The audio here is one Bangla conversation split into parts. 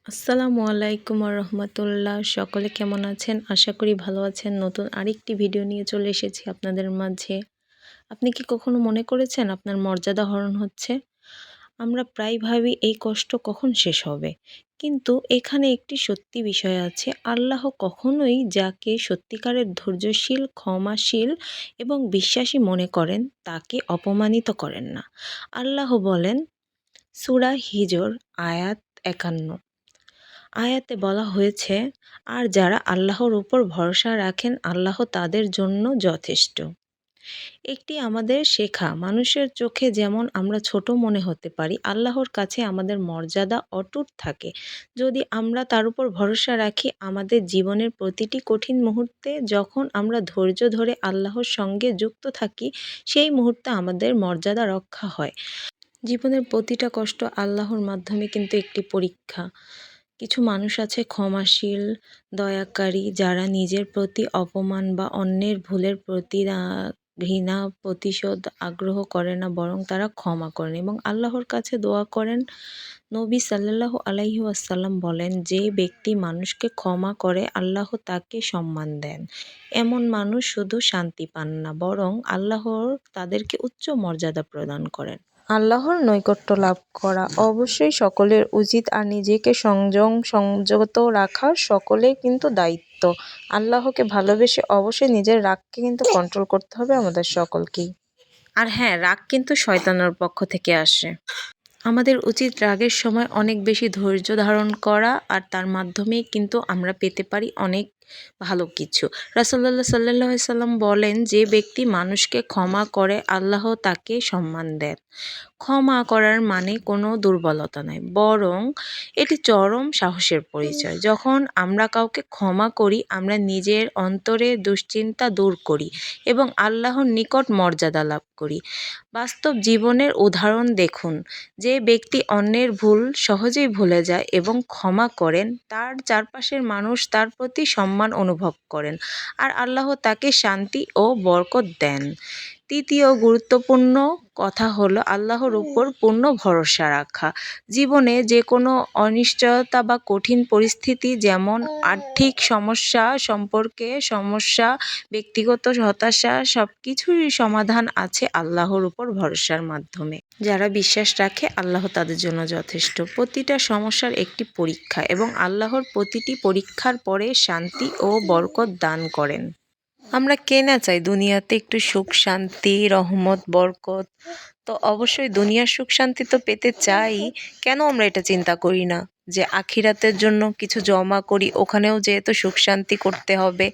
আসসালামু আলাইকুম রহমতুল্লাহ। সকলে কেমন আছেন? আশা করি ভালো আছেন। নতুন আরেকটি ভিডিও নিয়ে চলে এসেছি আপনাদের মাঝে। আপনি কি কখনো মনে করেছেন আপনার মর্যাদা হরণ হচ্ছে? আমরা প্রায় ভাবি এই কষ্ট কখন শেষ হবে, কিন্তু এখানে একটি সত্যি বিষয় আছে। আল্লাহ কখনোই যাকে সত্যিকারের ধৈর্যশীল, ক্ষমাশীল এবং বিশ্বাসী মনে করেন তাকে অপমানিত করেন না। আল্লাহ বলেন, সূরা হিজর আয়াত ৫১ আয়াতে বলা হয়েছে, আর যারা আল্লাহর উপর ভরসা রাখেন আল্লাহ তাদের জন্য যথেষ্ট। একটি আমাদের শেখা, মানুষের চোখে যেমন আমরা ছোট মনে হতে পারি, আল্লাহর কাছে আমাদের মর্যাদা অটুট থাকে যদি আমরা তার উপর ভরসা রাখি। আমাদের জীবনের প্রতিটি কঠিন মুহূর্তে যখন আমরা ধৈর্য ধরে আল্লাহর সঙ্গে যুক্ত থাকি, সেই মুহূর্তে আমাদের মর্যাদা রক্ষা হয়। জীবনের প্রতিটা কষ্ট আল্লাহর মাধ্যমে কিন্তু একটি পরীক্ষা। কিছু মানুষ আছে ক্ষমাশীল, দয়াকারী, যারা নিজের প্রতি অপমান বা অন্যের ভুলের প্রতি ঘৃণা, প্রতিশোধ আগ্রহ করে না, বরং তারা ক্ষমা করেন এবং আল্লাহর কাছে দোয়া করেন। নবী সাল্লাল্লাহু আলাইহি ওয়াসাল্লাম বলেন, যে ব্যক্তি মানুষকে ক্ষমা করে আল্লাহ তাকে সম্মান দেন। এমন মানুষ শুধু শান্তি পান না, বরং আল্লাহ তাদেরকে উচ্চ মর্যাদা প্রদান করেন। আল্লাহর নৈকট্য লাভ করা অবশ্যই সকলের উচিত, আর নিজেকে সংযত রাখা সকলের কিন্তু দায়িত্ব। আল্লাহকে ভালোবেসে অবশ্যই নিজের রাগকে কিন্তু কন্ট্রোল করতে হবে আমাদের সকলকেই। আর হ্যাঁ, রাগ কিন্তু শয়তানের পক্ষ থেকে আসে। আমাদের উচিত রাগের সময় অনেক বেশি ধৈর্য ধারণ করা, আর তার মাধ্যমেই কিন্তু আমরা পেতে পারি অনেক ভালো কিছু। রাসূলুল্লাহ সাল্লাল্লাহু আলাইহি সাল্লাম বলেন, যে ব্যক্তি মানুষকে ক্ষমা করে আল্লাহ তাকে সম্মান দেন। ক্ষমা করার মানে কোনো দুর্বলতা নয়, বরং এটি চরম সাহসের পরিচয়। যখন আমরা কাউকে ক্ষমা করি, আমরা নিজের অন্তরে দুশ্চিন্তা দূর করি এবং আল্লাহর নিকট মর্যাদা লাভ করি। বাস্তব জীবনের উদাহরণ দেখুন, যে ব্যক্তি অন্যের ভুল সহজেই ভুলে যায় এবং ক্ষমা করেন, তার চারপাশের মানুষ তার প্রতি সম্মান অনুভব করেন, আর আল্লাহ তাকে শান্তি ও বরকত দেন। তৃতীয় গুরুত্বপূর্ণ কথা হলো আল্লাহর উপর পূর্ণ ভরসা রাখা। জীবনে যে কোনো অনিশ্চয়তা বা কঠিন পরিস্থিতি, যেমন আর্থিক সমস্যা, সম্পর্কে সমস্যা, ব্যক্তিগত হতাশা, সব কিছুরই সমাধান আছে আল্লাহর উপর ভরসার মাধ্যমে। যারা বিশ্বাস রাখে আল্লাহ তাদের জন্য যথেষ্ট। প্রতিটা সমস্যার একটি পরীক্ষা, এবং আল্লাহর প্রতিটি পরীক্ষার পরে শান্তি ও বরকত দান করেন। আমরা কে না চাই দুনিয়াতে একটু সুখ শান্তি, রহমত, বরকত? তো অবশ্যই দুনিয়ার সুখ শান্তি তো পেতে চাই। কেন আমরা এটা চিন্তা করি না যে আখিরাতের জন্য কিছু জমা করি, ওখানেও যেহেতু সুখ শান্তি করতে হবে।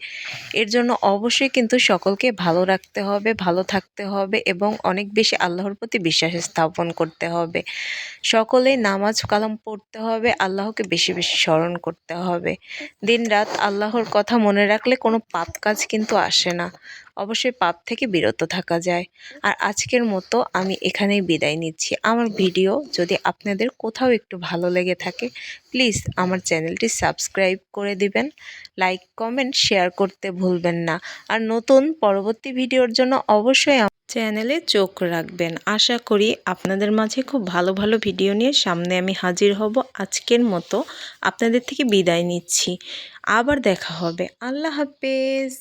এর জন্য অবশ্যই কিন্তু সকলকে ভালো রাখতে হবে, ভালো থাকতে হবে এবং অনেক বেশি আল্লাহর প্রতি বিশ্বাস স্থাপন করতে হবে। সকলেই নামাজ কালাম পড়তে হবে, আল্লাহকে বেশি বেশি স্মরণ করতে হবে। দিনরাত আল্লাহর কথা মনে রাখলে কোনো পাপ কাজ কিন্তু আসে না। অবশ্যই পাপ থেকে বিরত থাকা যায়। আর আজকের মতো আমি এখানেই বিদায় নিচ্ছি। আমার ভিডিও যদি আপনাদের কোথাও একটু ভালো লেগে থাকে, প্লিজ আমার চ্যানেলটি সাবস্ক্রাইব করে দিবেন, লাইক কমেন্ট শেয়ার করতে ভুলবেন না। আর নতুন পরবর্তী ভিডিওর জন্য অবশ্যই চ্যানেলে চোখ রাখবেন। আশা করি আপনাদের মাঝে খুব ভালো ভালো ভিডিও নিয়ে সামনে আমি হাজির হব। আজকের মতো আপনাদের থেকে বিদায় নিচ্ছি। আবার দেখা হবে। আল্লাহ হাফেজ।